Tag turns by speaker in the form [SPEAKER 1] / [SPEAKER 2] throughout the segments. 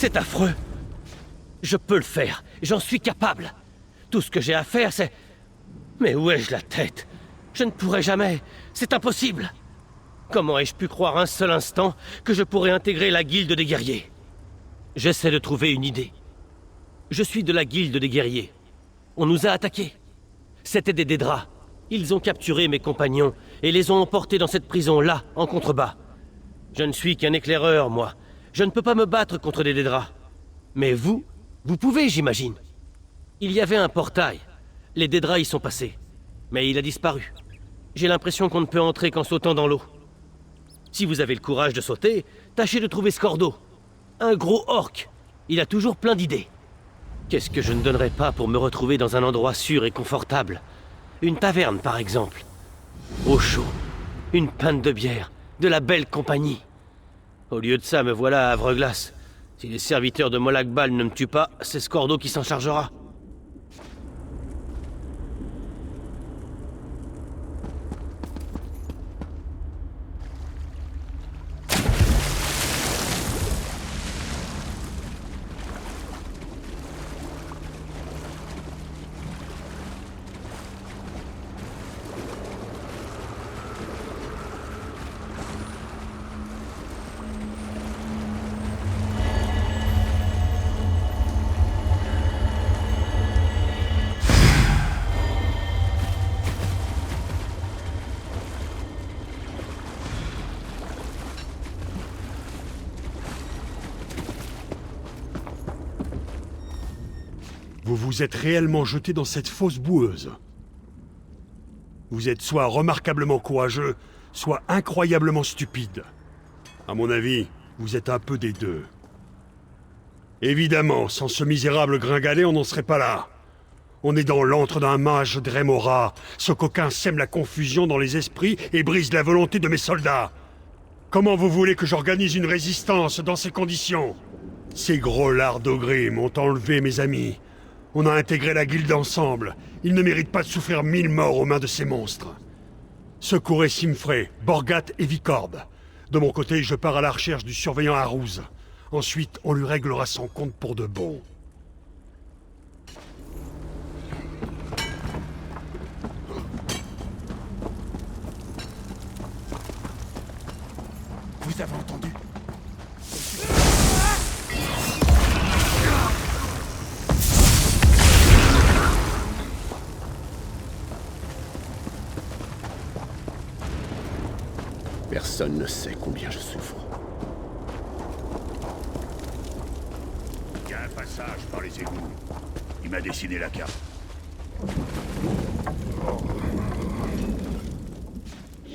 [SPEAKER 1] C'est affreux. Je peux le faire, j'en suis capable. Tout ce que j'ai à faire, c'est... Mais où ai-je la tête? Je ne pourrai jamais, c'est impossible. Comment ai-je pu croire un seul instant que je pourrais intégrer la guilde des guerriers? J'essaie de trouver une idée. Je suis de la guilde des guerriers. On nous a attaqués. C'étaient des Dédras. Ils ont capturé mes compagnons et les ont emportés dans cette prison-là, en contrebas. Je ne suis qu'un éclaireur, moi. Je ne peux pas me battre contre des Dédras. Mais vous pouvez, j'imagine. Il y avait un portail. Les Dédras y sont passés. Mais il a disparu. J'ai l'impression qu'on ne peut entrer qu'en sautant dans l'eau. Si vous avez le courage de sauter, tâchez de trouver Scordo. Un gros orc. Il a toujours plein d'idées. Qu'est-ce que je ne donnerais pas pour me retrouver dans un endroit sûr et confortable? Une taverne, par exemple. Au chaud. Une pinte de bière. De la belle compagnie. Au lieu de ça, me voilà à Havre-Glace. Si les serviteurs de Molag Bal ne me tuent pas, c'est Scordo qui s'en chargera.
[SPEAKER 2] Vous vous êtes réellement jeté dans cette fosse boueuse. Vous êtes soit remarquablement courageux, soit incroyablement stupide. À mon avis, vous êtes un peu des deux. Évidemment, sans ce misérable gringalet, on n'en serait pas là. On est dans l'antre d'un mage Dremora. Ce coquin sème la confusion dans les esprits et brise la volonté de mes soldats. Comment vous voulez que j'organise une résistance dans ces conditions? Ces gros lards d'Ogrim m'ont enlevé mes amis. On a intégré la guilde ensemble. Ils ne méritent pas de souffrir 1000 morts aux mains de ces monstres. Secourez Simfrey, Borgat et Vicorb. De mon côté, je pars à la recherche du surveillant Harouz. Ensuite, on lui réglera son compte pour de bon.
[SPEAKER 3] Vous avez entendu?
[SPEAKER 4] Personne ne sait combien je souffre.
[SPEAKER 3] Il y a un passage par les égouts. Il m'a dessiné la carte.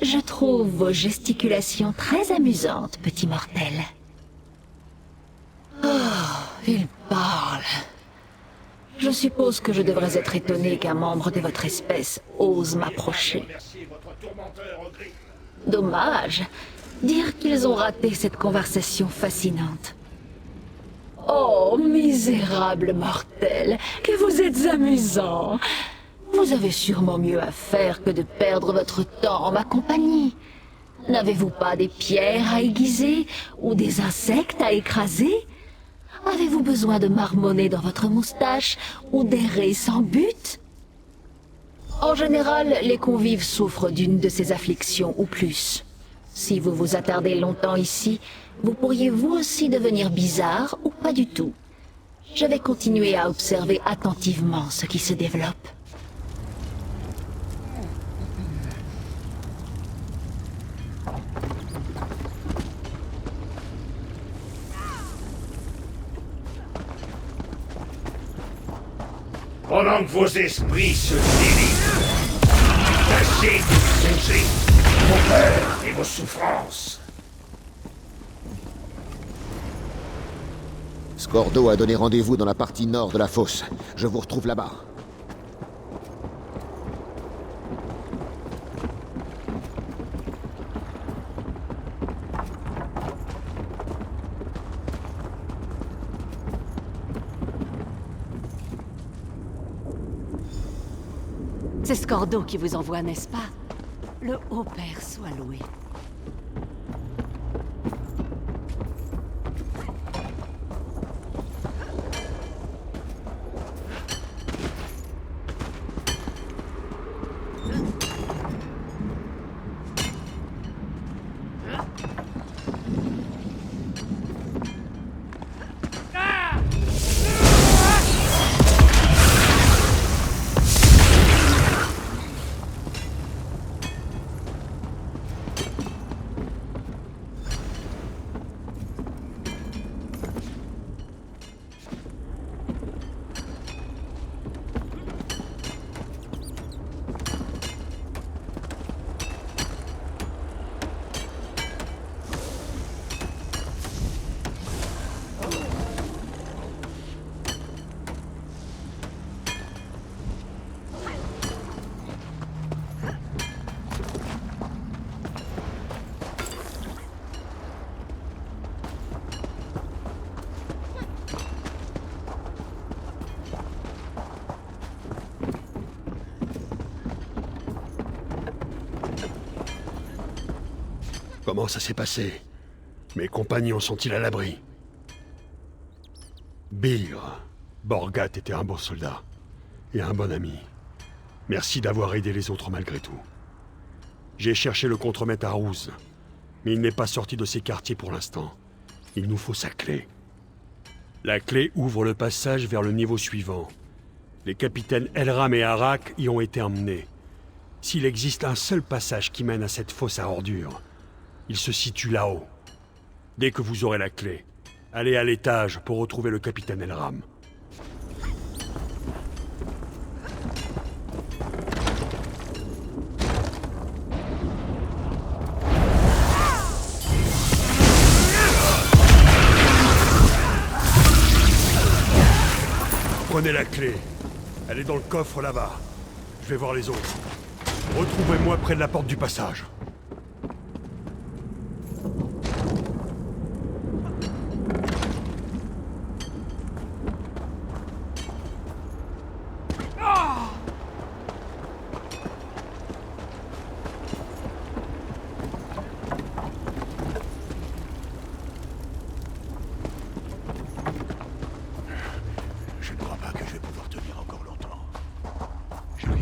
[SPEAKER 5] Je trouve vos gesticulations très amusantes, petit mortel. Oh, il parle. Je suppose que je devrais être étonné qu'un membre de votre espèce ose m'approcher. Dommage. Dire qu'ils ont raté cette conversation fascinante. Oh, misérable mortel, que vous êtes amusant. Vous avez sûrement mieux à faire que de perdre votre temps en ma compagnie. N'avez-vous pas des pierres à aiguiser ou des insectes à écraser? Avez-vous besoin de marmonner dans votre moustache ou d'errer sans but? En général, les convives souffrent d'une de ces afflictions ou plus. Si vous vous attardez longtemps ici, vous pourriez vous aussi devenir bizarre ou pas du tout. Je vais continuer à observer attentivement ce qui se développe.
[SPEAKER 3] Pendant que vos esprits se délivrent, tâchez de songer vos peurs et vos souffrances.
[SPEAKER 4] Scordo a donné rendez-vous dans la partie nord de la fosse. Je vous retrouve là-bas.
[SPEAKER 6] C'est Scordo qui vous envoie, n'est-ce pas? Le Haut-Père soit loué.
[SPEAKER 2] Comment ça s'est passé? Mes compagnons sont-ils à l'abri? Bigre, Borgat était un bon soldat. Et un bon ami. Merci d'avoir aidé les autres malgré tout. J'ai cherché le contremaître à Rouz, mais il n'est pas sorti de ses quartiers pour l'instant. Il nous faut sa clé. La clé ouvre le passage vers le niveau suivant. Les capitaines Elram et Arak y ont été emmenés. S'il existe un seul passage qui mène à cette fosse à ordures, il se situe là-haut. Dès que vous aurez la clé, allez à l'étage pour retrouver le capitaine Elram. Prenez la clé. Elle est dans le coffre là-bas. Je vais voir les autres. Retrouvez-moi près de la porte du passage. Je ne crois pas que je vais pouvoir tenir encore longtemps. Je vais...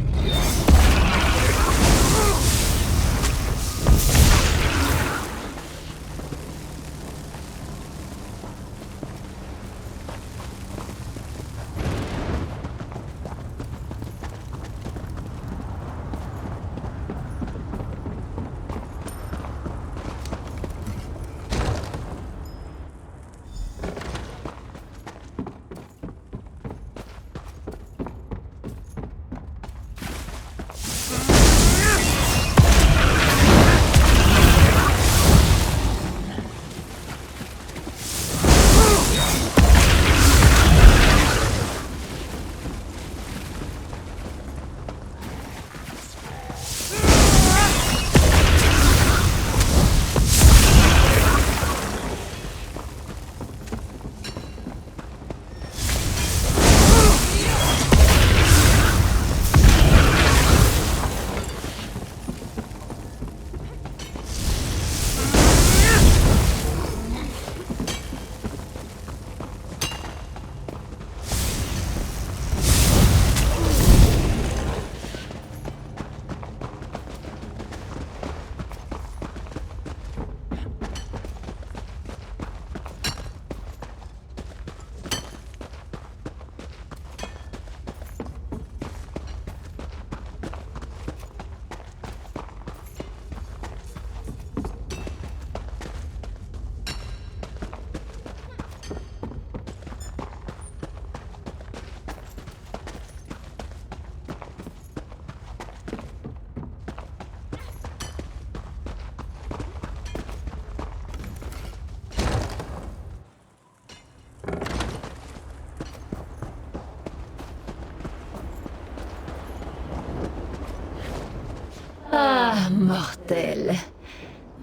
[SPEAKER 5] Ah, mortel.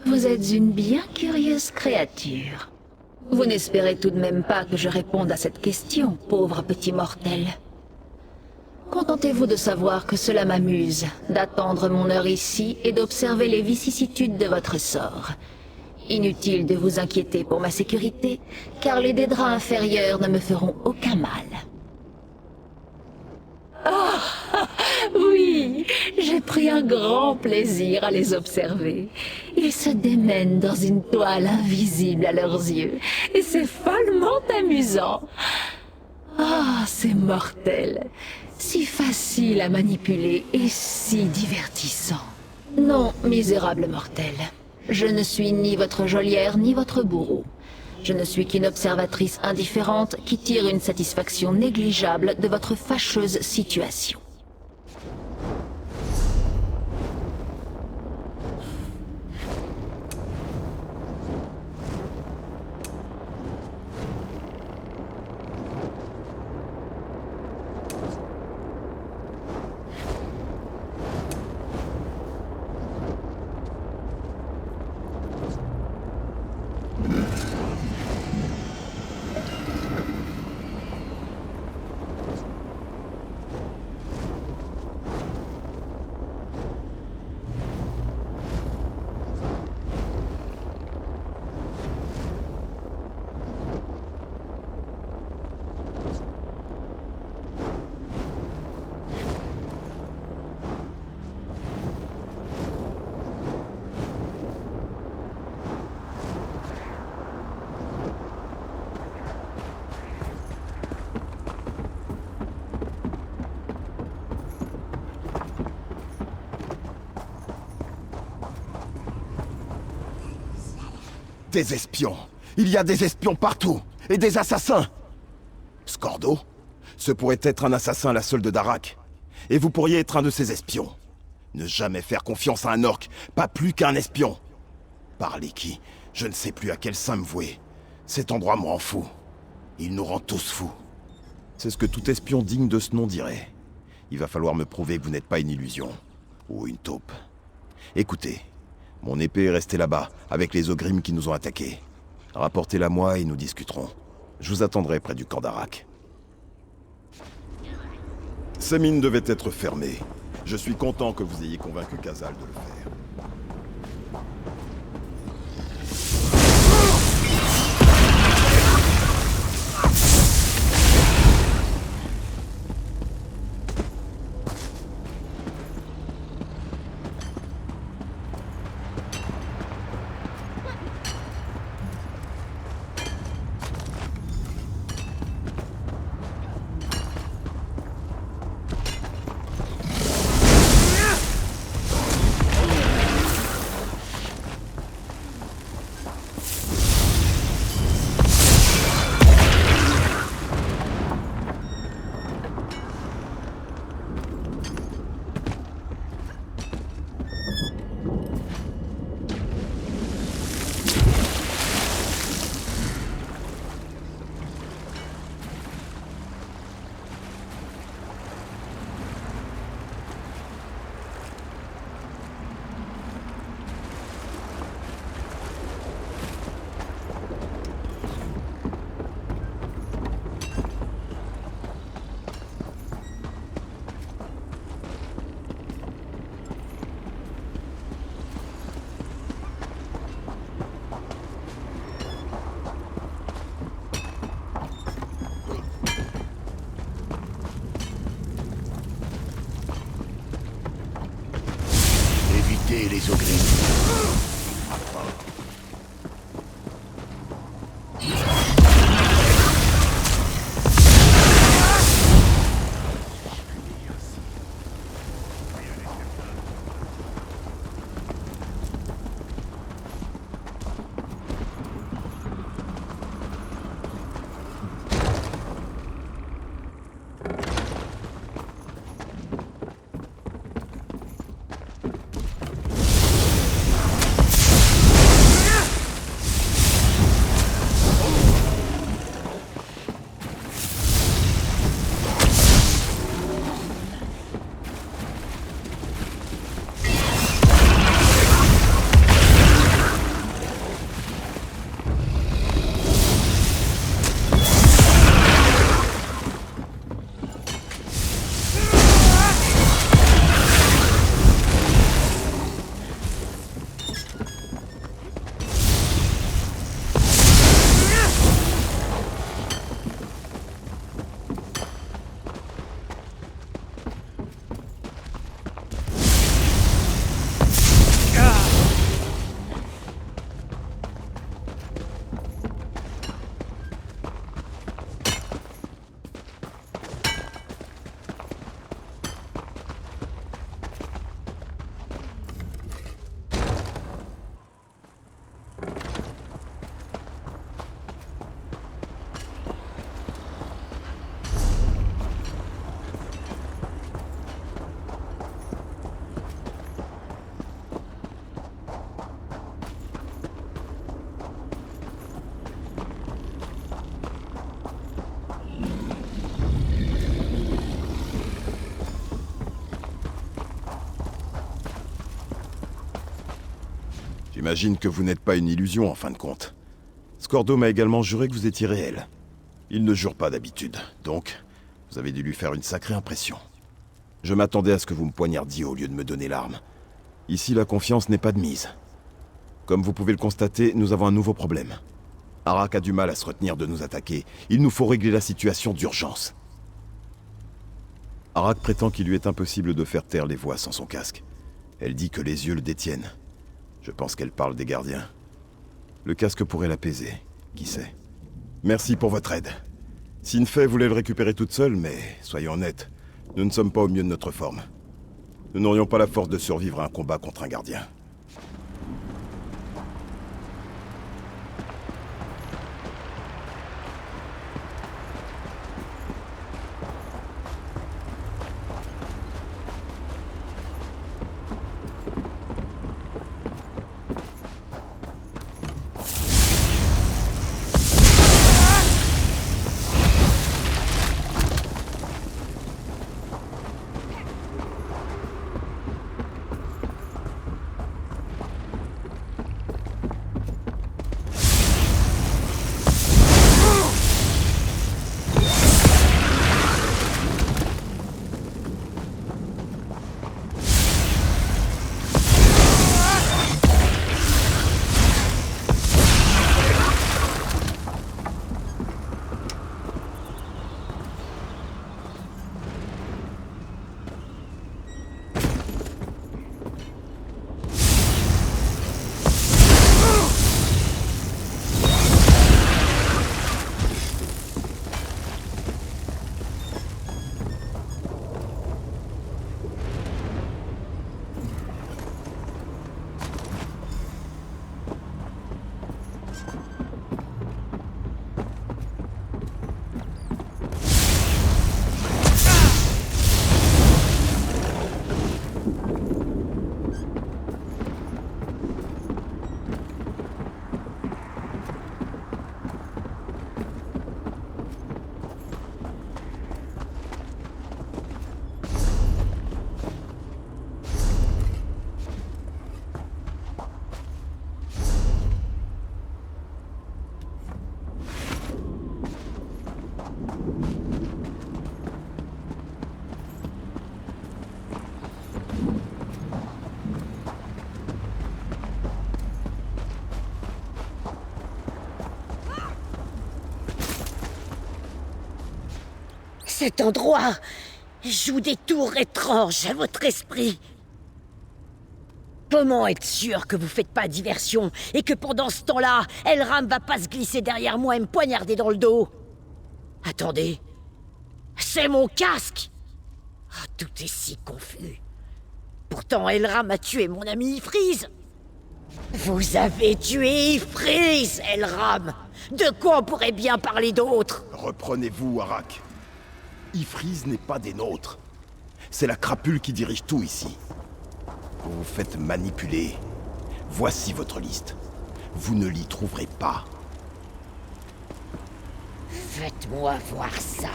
[SPEAKER 5] Vous êtes une bien curieuse créature. Vous n'espérez tout de même pas que je réponde à cette question, pauvre petit mortel. Contentez-vous de savoir que cela m'amuse, d'attendre mon heure ici et d'observer les vicissitudes de votre sort. Inutile de vous inquiéter pour ma sécurité, car les Dédras inférieurs ne me feront aucun mal. Ah, oui, j'ai pris un grand plaisir à les observer. Ils se démènent dans une toile invisible à leurs yeux, et c'est follement amusant. Ah, c'est mortel, si facile à manipuler et si divertissant. Non, misérable mortel, je ne suis ni votre geôlière ni votre bourreau. Je ne suis qu'une observatrice indifférente qui tire une satisfaction négligeable de votre fâcheuse situation.
[SPEAKER 7] Des espions. Il y a des espions partout. Et des assassins. Scordo, ce pourrait être un assassin à la solde d'Arak. Et vous pourriez être un de ces espions. Ne jamais faire confiance à un orc, pas plus qu'à un espion. Parler qui? Je ne sais plus à quel saint me vouer. Cet endroit me rend fou. Il nous rend tous fous. C'est ce que tout espion digne de ce nom dirait. Il va falloir me prouver que vous n'êtes pas une illusion. Ou une taupe. Écoutez, mon épée est restée là-bas, avec les ogrims qui nous ont attaqués. Rapportez-la moi et nous discuterons. Je vous attendrai près du camp d'Arak. Ces mines devaient être fermées. Je suis content que vous ayez convaincu Khazal de le faire.
[SPEAKER 3] Évitez les ogrims.
[SPEAKER 7] J'imagine que vous n'êtes pas une illusion en fin de compte. Scordo m'a également juré que vous étiez réel. Il ne jure pas d'habitude, donc vous avez dû lui faire une sacrée impression. Je m'attendais à ce que vous me poignardiez au lieu de me donner l'arme. Ici, la confiance n'est pas de mise. Comme vous pouvez le constater, nous avons un nouveau problème. Arak a du mal à se retenir de nous attaquer. Il nous faut régler la situation d'urgence. Arak prétend qu'il lui est impossible de faire taire les voix sans son casque. Elle dit que les yeux le détiennent. Je pense qu'elle parle des gardiens. Le casque pourrait l'apaiser, qui sait. Merci pour votre aide. Sinfei voulait le récupérer toute seule, mais soyons honnêtes, nous ne sommes pas au mieux de notre forme. Nous n'aurions pas la force de survivre à un combat contre un gardien.
[SPEAKER 8] Cet endroit joue des tours étranges à votre esprit. Comment être sûr que vous faites pas diversion et que pendant ce temps-là, Elram va pas se glisser derrière moi et me poignarder dans le dos? Attendez. C'est mon casque! Ah, tout est si confus. Pourtant, Elram a tué mon ami Ifriz. Vous avez tué Ifriz, Elram! De quoi on pourrait bien parler d'autre?
[SPEAKER 7] Reprenez-vous, Arak. Ifriz n'est pas des nôtres. C'est la crapule qui dirige tout ici. Vous vous faites manipuler. Voici votre liste. Vous ne l'y trouverez pas.
[SPEAKER 8] Faites-moi voir ça.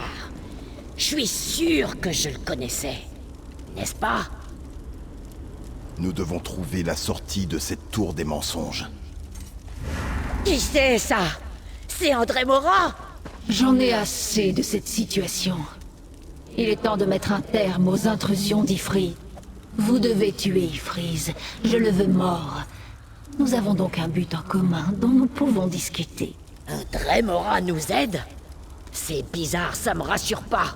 [SPEAKER 8] Je suis sûr que je le connaissais. N'est-ce pas?
[SPEAKER 7] Nous devons trouver la sortie de cette tour des mensonges.
[SPEAKER 8] Qui c'est ça? C'est André Mora?
[SPEAKER 5] J'en ai assez de cette situation. Il est temps de mettre un terme aux intrusions d'Ifri. Vous devez tuer Ifriz. Je le veux mort. Nous avons donc un but en commun dont nous pouvons discuter.
[SPEAKER 8] André Mora nous aide? C'est bizarre, ça me rassure pas.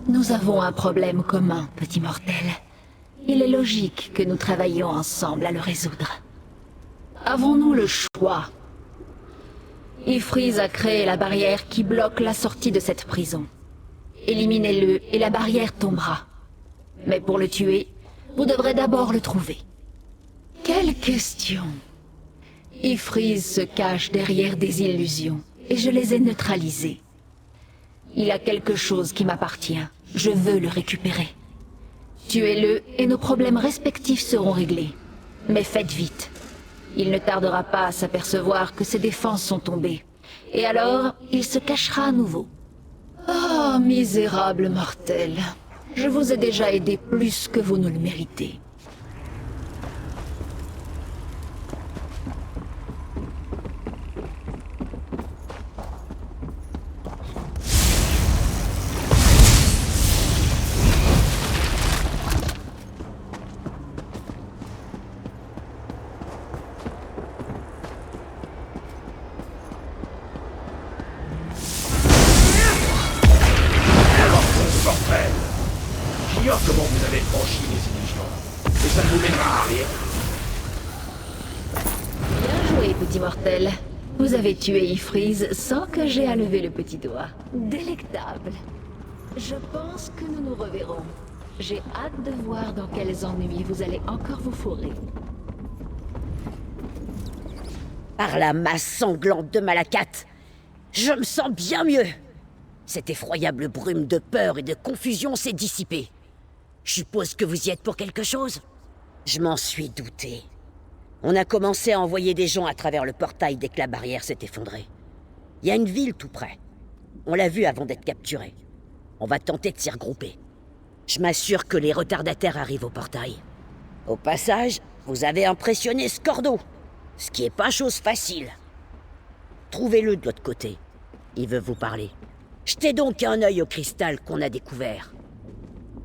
[SPEAKER 5] Nous avons un problème commun, petit mortel. Il est logique que nous travaillions ensemble à le résoudre. Avons-nous le choix? Ifriz a créé la barrière qui bloque la sortie de cette prison. Éliminez-le et la barrière tombera. Mais pour le tuer, vous devrez d'abord le trouver. Quelle question! Ifriz se cache derrière des illusions, et je les ai neutralisées. Il a quelque chose qui m'appartient. Je veux le récupérer. Tuez-le et nos problèmes respectifs seront réglés. Mais faites vite. Il ne tardera pas à s'apercevoir que ses défenses sont tombées. Et alors, il se cachera à nouveau. Oh, misérable mortel. Je vous ai déjà aidé plus que vous ne le méritez.
[SPEAKER 3] J'ignore comment vous avez franchi les illusions. Et ça ne vous mènera à rien.
[SPEAKER 5] Bien joué, petit mortel. Vous avez tué Ifriz sans que j'aie à lever le petit doigt. Délectable. Je pense que nous nous reverrons. J'ai hâte de voir dans quels ennuis vous allez encore vous fourrer.
[SPEAKER 8] Par la masse sanglante de Malakat, je me sens bien mieux. Cette effroyable brume de peur et de confusion s'est dissipée. Je suppose que vous y êtes pour quelque chose? Je m'en suis douté. On a commencé à envoyer des gens à travers le portail dès que la barrière s'est effondrée. Il y a une ville tout près. On l'a vue avant d'être capturée. On va tenter de s'y regrouper. Je m'assure que les retardataires arrivent au portail. Au passage, vous avez impressionné Scordo, ce qui est pas chose facile. Trouvez-le de l'autre côté. Il veut vous parler. Jetez donc un œil au cristal qu'on a découvert.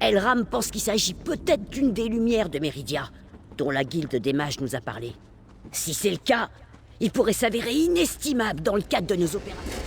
[SPEAKER 8] Elram pense qu'il s'agit peut-être d'une des lumières de Meridia, dont la guilde des mages nous a parlé. Si c'est le cas, il pourrait s'avérer inestimable dans le cadre de nos opérations.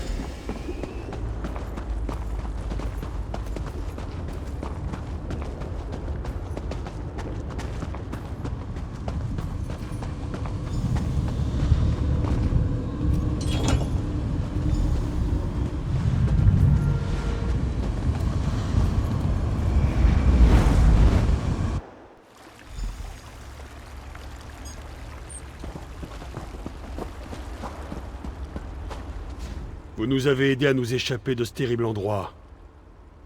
[SPEAKER 2] Vous nous avez aidés à nous échapper de ce terrible endroit.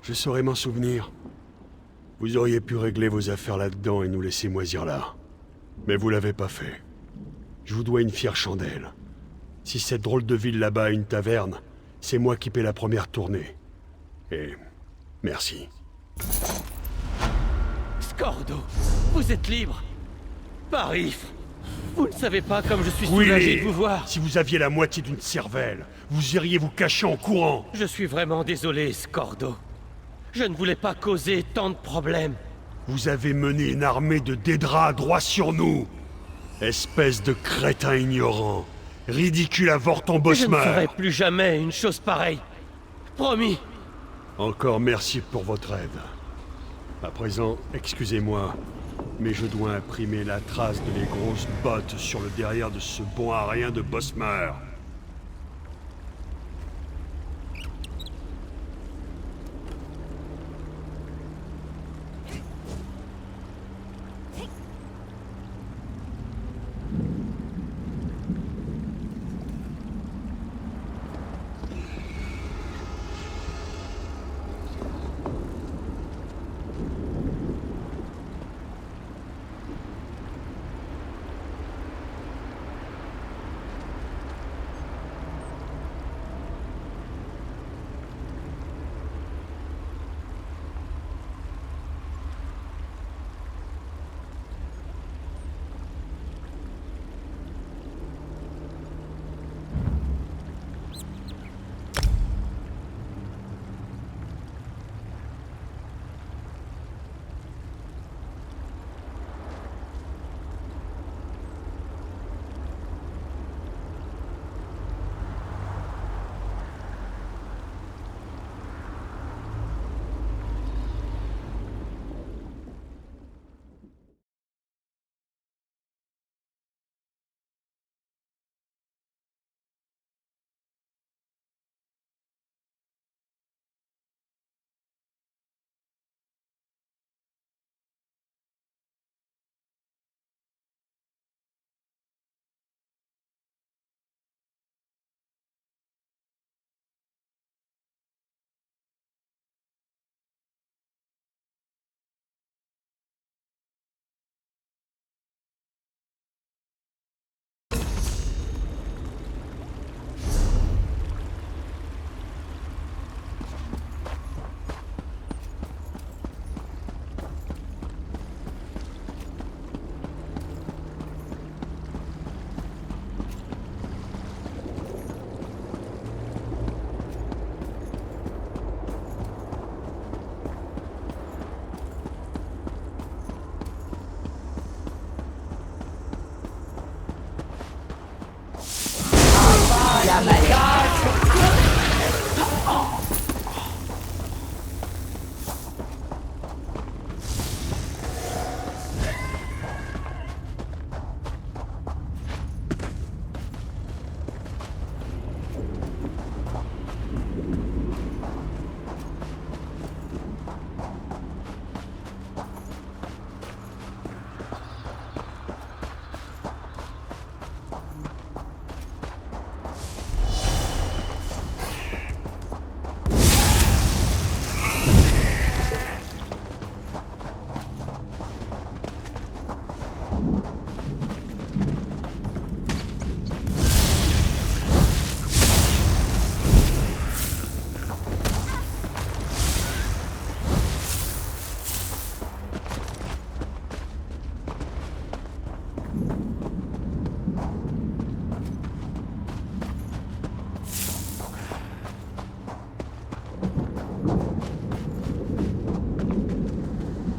[SPEAKER 2] Je saurais m'en souvenir. Vous auriez pu régler vos affaires là-dedans et nous laisser moisir là. Mais vous l'avez pas fait. Je vous dois une fière chandelle. Si cette drôle de ville là-bas a une taverne, c'est moi qui paie la première tournée. Et merci.
[SPEAKER 1] Scordo, vous êtes libre. Parif, vous ne savez pas comme je suis
[SPEAKER 2] Oui,
[SPEAKER 1] soulagé de vous voir.
[SPEAKER 2] si vous aviez la moitié d'une cervelle, vous iriez vous cacher en courant.
[SPEAKER 1] Je suis vraiment désolé, Scordo. Je ne voulais pas causer tant de problèmes.
[SPEAKER 2] Vous avez mené une armée de Dédras droit sur nous. Espèce de crétin ignorant. Ridicule avorton
[SPEAKER 1] Je ne
[SPEAKER 2] bossmeur.
[SPEAKER 1] ferai plus jamais une chose pareille. Promis.
[SPEAKER 2] Encore merci pour votre aide. À présent, excusez-moi, mais je dois imprimer la trace de les grosses bottes sur le derrière de ce bon à rien de Bosmer.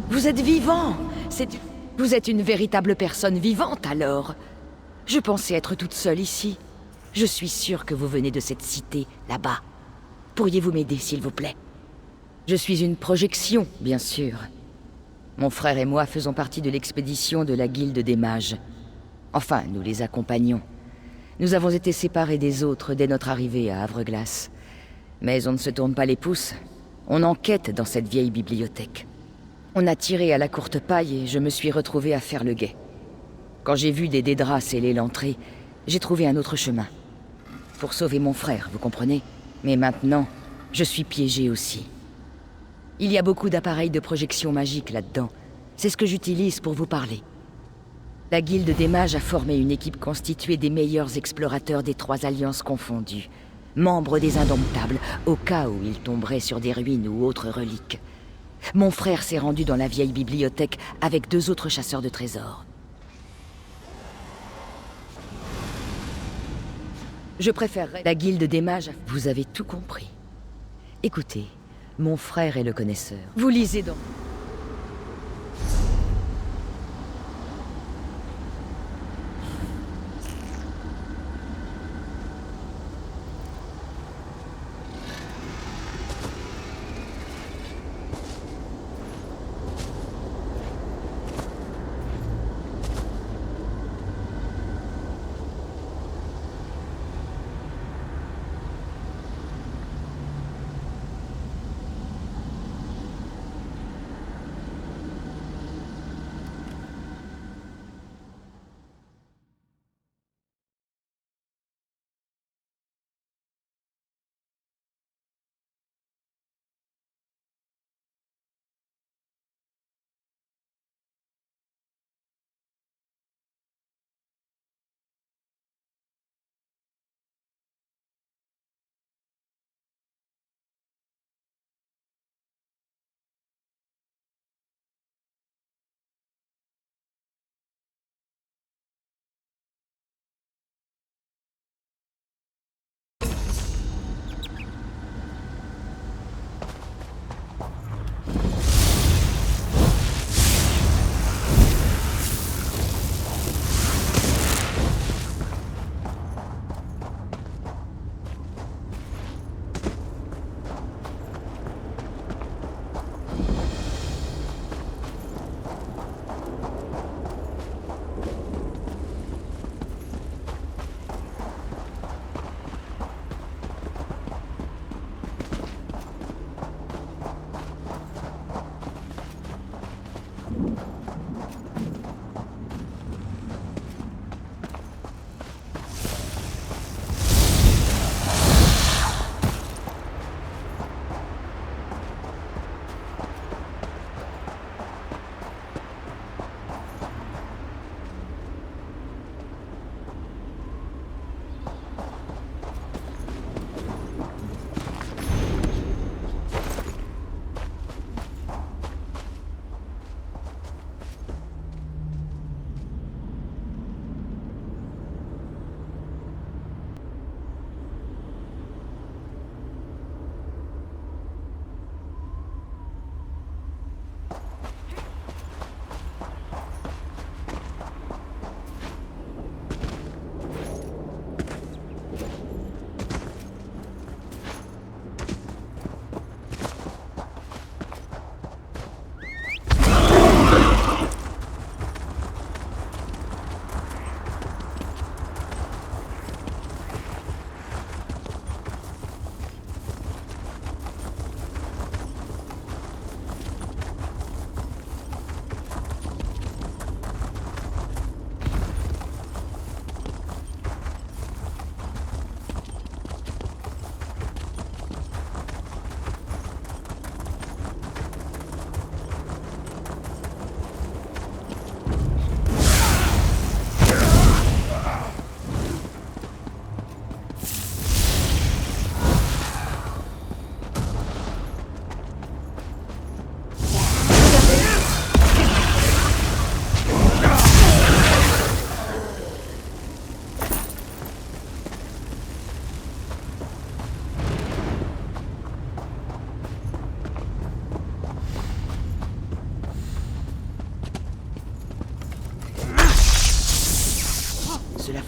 [SPEAKER 5] Vous êtes vivant. Vous êtes une véritable personne vivante, alors. Je pensais être toute seule ici. Je suis sûre que vous venez de cette cité, là-bas. Pourriez-vous m'aider, s'il vous plaît? Je suis une projection, bien sûr. Mon frère et moi faisons partie de l'expédition de la Guilde des Mages. Enfin, nous les accompagnons. Nous avons été séparés des autres dès notre arrivée à Havre-Glace. Mais on ne se tourne pas les pouces. On enquête dans cette vieille bibliothèque. On a tiré à la courte paille et je me suis retrouvée à faire le guet. Quand j'ai vu des Dédras sceller l'entrée, j'ai trouvé un autre chemin. Pour sauver mon frère, vous comprenez? Mais maintenant, je suis piégée aussi. Il y a beaucoup d'appareils de projection magique là-dedans. C'est ce que j'utilise pour vous parler. La Guilde des Mages a formé une équipe constituée des meilleurs explorateurs des 3 alliances confondues. Membres des Indomptables, au cas où ils tomberaient sur des ruines ou autres reliques. Mon frère s'est rendu dans la vieille bibliothèque avec 2 autres chasseurs de trésors. Je préférerais la Guilde des Mages. Vous avez tout compris. Écoutez, mon frère est le connaisseur. Vous lisez donc.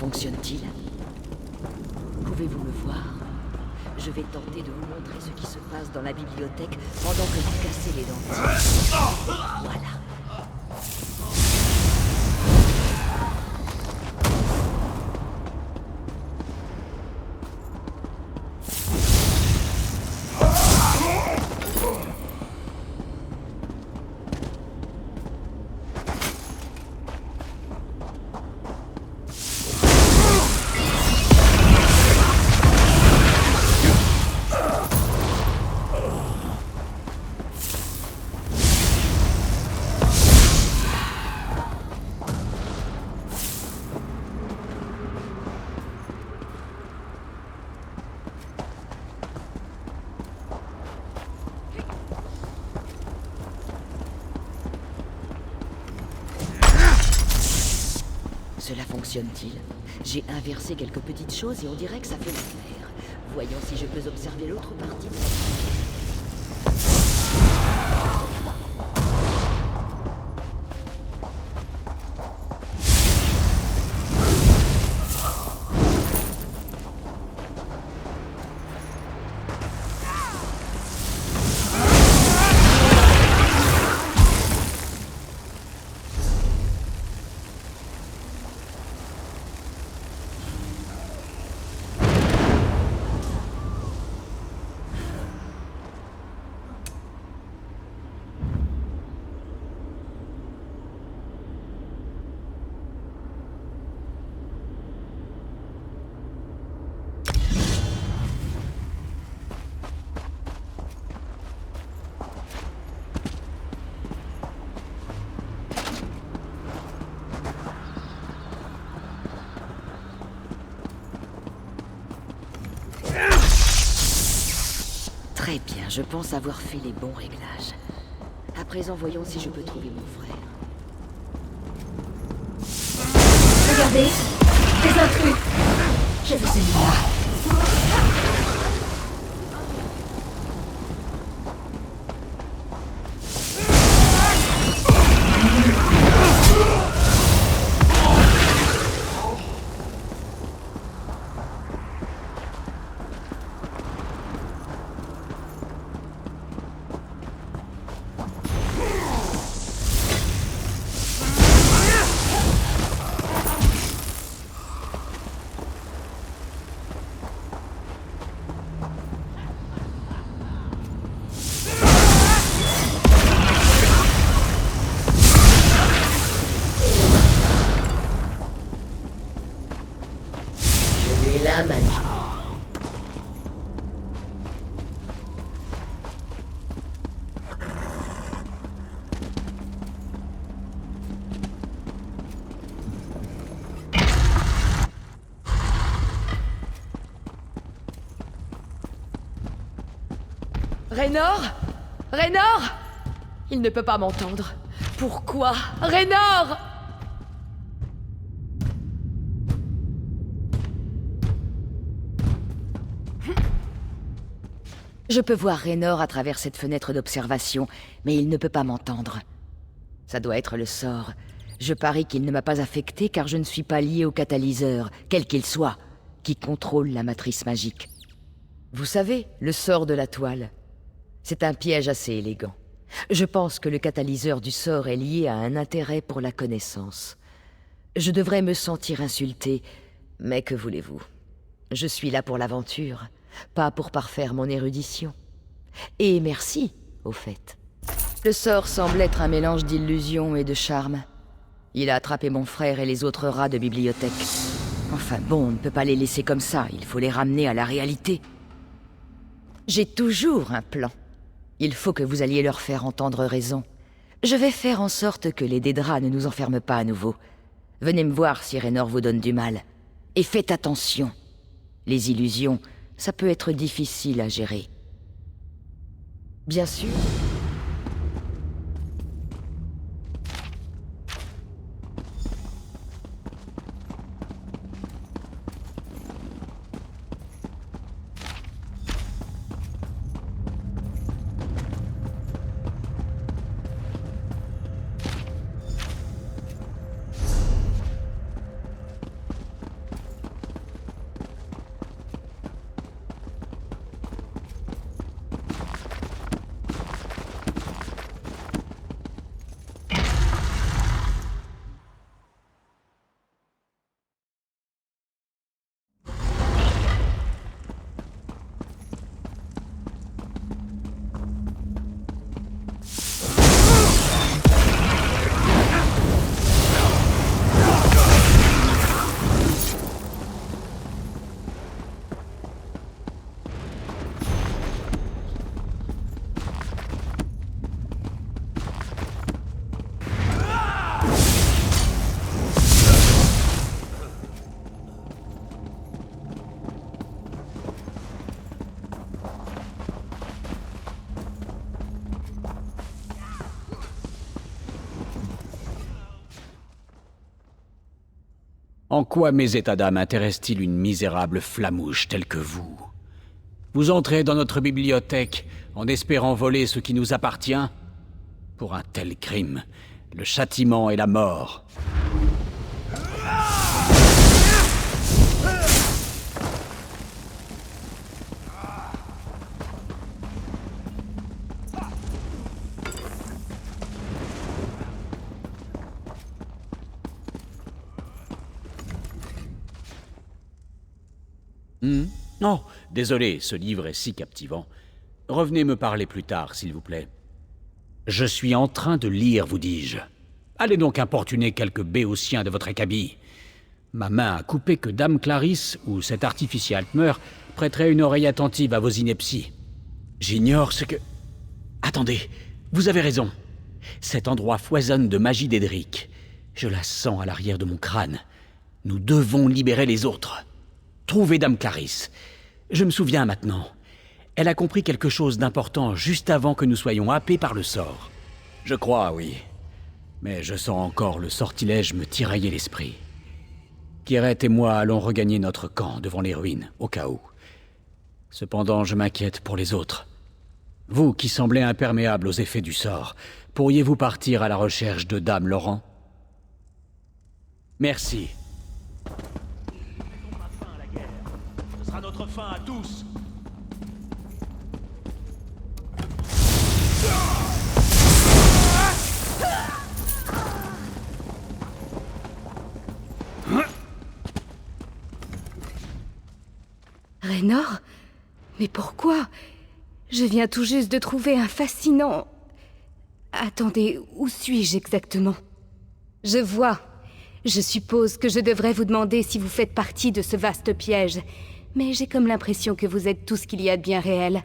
[SPEAKER 8] fonctionne-t-il? Pouvez-vous me voir? Je vais tenter de vous montrer ce qui se passe dans la bibliothèque pendant que vous cassez les dents. Voilà. Cela fonctionne-t-il? J'ai inversé quelques petites choses et on dirait que ça fait l'affaire. Voyons si je peux observer l'autre partie de la... Très bien, je pense avoir fait les bons réglages. À présent, voyons si je peux trouver mon frère.
[SPEAKER 5] Regardez, des intrus. Je vous ai mis là.
[SPEAKER 8] La magie.
[SPEAKER 6] Raynor? Raynor? Il ne peut pas m'entendre. Pourquoi? Raynor!
[SPEAKER 8] Je peux voir Raynor à travers cette fenêtre d'observation, mais il ne peut pas m'entendre. Ça doit être le sort. Je parie qu'il ne m'a pas affecté car je ne suis pas lié au catalyseur, quel qu'il soit, qui contrôle la matrice magique. Vous savez, le sort de la toile. C'est un piège assez élégant. Je pense que le catalyseur du sort est lié à un intérêt pour la connaissance. Je devrais me sentir insulté, mais que voulez-vous? Je suis là pour l'aventure. Pas pour parfaire mon érudition. Et merci, au fait. Le sort semble être un mélange d'illusion et de charme. Il a attrapé mon frère et les autres rats de bibliothèque. Enfin bon, on ne peut pas les laisser comme ça, il faut les ramener à la réalité. J'ai toujours un plan. Il faut que vous alliez leur faire entendre raison. Je vais faire en sorte que les Dédras ne nous enferment pas à nouveau. Venez me voir si Raynor vous donne du mal. Et faites attention. Les illusions... ça peut être difficile à gérer. Bien sûr.
[SPEAKER 9] En quoi mes états d'âme intéressent-ils une misérable flamouche telle que vous? Vous entrez dans notre bibliothèque en espérant voler ce qui nous appartient? Pour un tel crime, le châtiment est la mort. Oh, désolé, ce livre est si captivant. Revenez me parler plus tard, s'il vous plaît. Je suis en train de lire, vous dis-je. Allez donc importuner quelques béotiens de votre acabit. Ma main a coupé que Dame Clarisse ou cet artificier Altmer prêterait une oreille attentive à vos inepties. J'ignore ce que... Attendez, vous avez raison. Cet endroit foisonne de magie d'Edric. Je la sens à l'arrière de mon crâne. Nous devons libérer les autres. Trouvez Dame Clarisse. Je me souviens maintenant. Elle a compris quelque chose d'important juste avant que nous soyons happés par le sort. Je crois, oui. Mais je sens encore le sortilège me tirailler l'esprit. Kyrette et moi allons regagner notre camp devant les ruines, au cas où. Cependant, je m'inquiète pour les autres. Vous qui semblez imperméable aux effets du sort, pourriez-vous partir à la recherche de Dame Laurent? Merci.
[SPEAKER 1] Ce sera notre fin à tous.
[SPEAKER 10] Raynor? Mais pourquoi? Je viens tout juste de trouver un fascinant... Attendez, où suis-je exactement? Je vois. Je suppose que je devrais vous demander si vous faites partie de ce vaste piège. Mais j'ai comme l'impression que vous êtes tout ce qu'il y a de bien réel.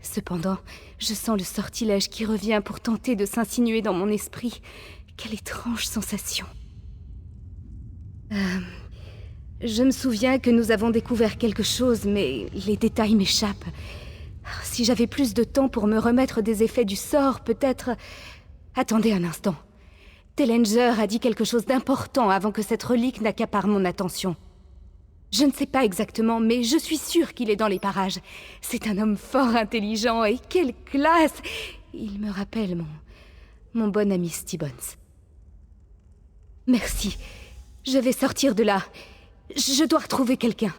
[SPEAKER 10] Cependant, je sens le sortilège qui revient pour tenter de s'insinuer dans mon esprit. Quelle étrange sensation. Je me souviens que nous avons découvert quelque chose, mais les détails m'échappent. Si j'avais plus de temps pour me remettre des effets du sort, peut-être... Attendez un instant. Tellenger a dit quelque chose d'important avant que cette relique n'accapare mon attention. Je ne sais pas exactement, mais je suis sûre qu'il est dans les parages. C'est un homme fort intelligent, et quelle classe! Il me rappelle mon bon ami Stibbons. Merci. Je vais sortir de là. Je dois retrouver quelqu'un.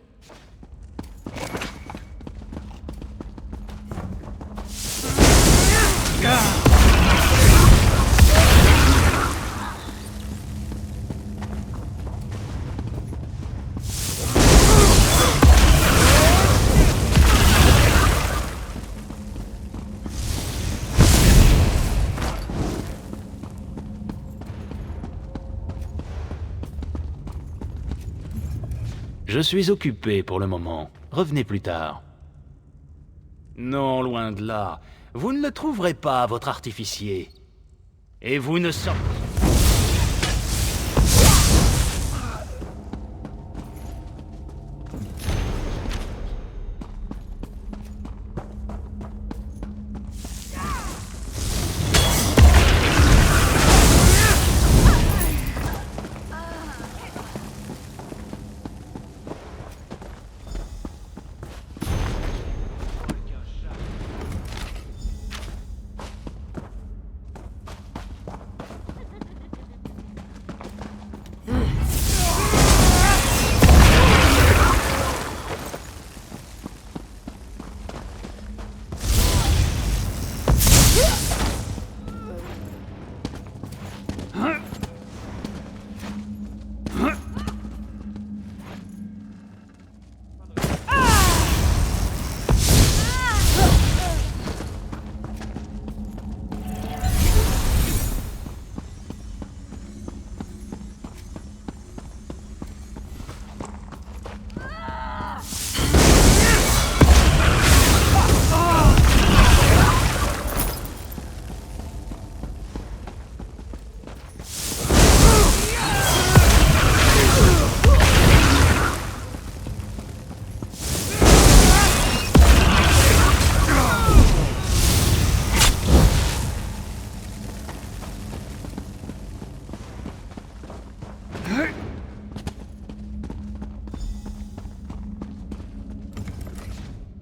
[SPEAKER 11] Je suis occupé pour le moment. Revenez plus tard. Non, loin de là. Vous ne le trouverez pas, votre artificier. Et vous ne sortez...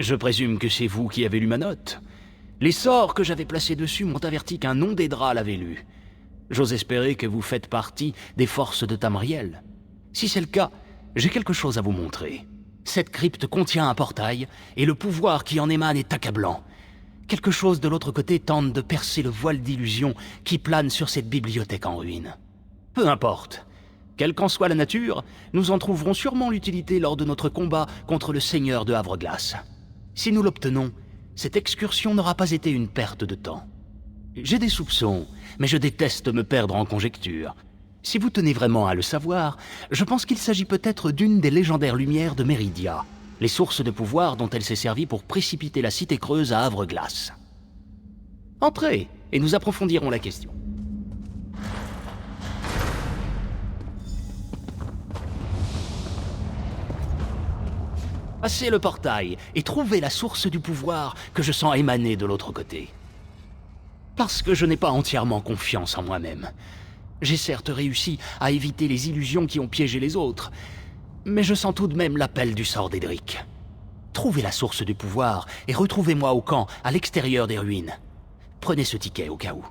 [SPEAKER 11] Je présume que c'est vous qui avez lu ma note. Les sorts que j'avais placés dessus m'ont averti qu'un nom d'Aedra l'avait lu. J'ose espérer que vous faites partie des forces de Tamriel. Si c'est le cas, j'ai quelque chose à vous montrer. Cette crypte contient un portail, et le pouvoir qui en émane est accablant. Quelque chose de l'autre côté tente de percer le voile d'illusion qui plane sur cette bibliothèque en ruine. Peu importe. Quelle qu'en soit la nature, nous en trouverons sûrement l'utilité lors de notre combat contre le seigneur de Havre-Glace. Si nous l'obtenons, cette excursion n'aura pas été une perte de temps. J'ai des soupçons, mais je déteste me perdre en conjectures. Si vous tenez vraiment à le savoir, je pense qu'il s'agit peut-être d'une des légendaires lumières de Meridia, les sources de pouvoir dont elle s'est servie pour précipiter la Cité Creuse à Havre-Glace. Entrez, et nous approfondirons la question. Passez le portail et trouvez la source du pouvoir que je sens émaner de l'autre côté. Parce que je n'ai pas entièrement confiance en moi-même. J'ai certes réussi à éviter les illusions qui ont piégé les autres, mais je sens tout de même l'appel du sort d'Edric. Trouvez la source du pouvoir et retrouvez-moi au camp, à l'extérieur des ruines. Prenez ce ticket au cas où.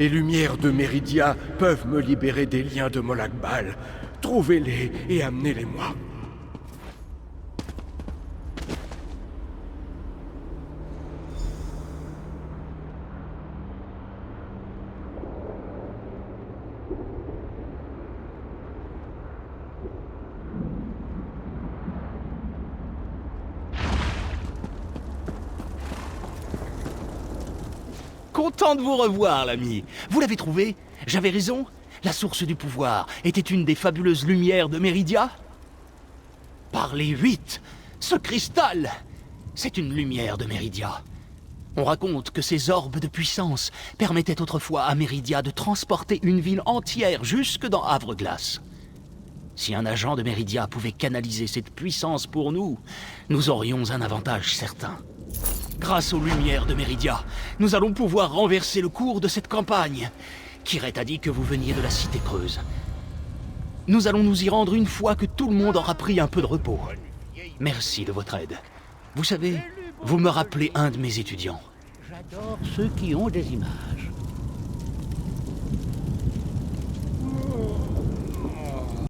[SPEAKER 3] Les lumières de Meridia peuvent me libérer des liens de Molakbal. Trouvez-les et amenez-les-moi.
[SPEAKER 11] Content de vous revoir, l'ami. Vous l'avez trouvé? J'avais raison? La source du pouvoir était une des fabuleuses lumières de Meridia? Par les 8! Ce cristal! C'est une lumière de Meridia. On raconte que ces orbes de puissance permettaient autrefois à Meridia de transporter une ville entière jusque dans Havre-Glace. Si un agent de Meridia pouvait canaliser cette puissance pour nous, nous aurions un avantage certain. Grâce aux lumières de Meridia, nous allons pouvoir renverser le cours de cette campagne. Kyret a dit que vous veniez de la Cité Creuse. Nous allons nous y rendre une fois que tout le monde aura pris un peu de repos. Merci de votre aide. Vous savez, vous me rappelez un de mes étudiants.
[SPEAKER 12] J'adore ceux qui ont des images.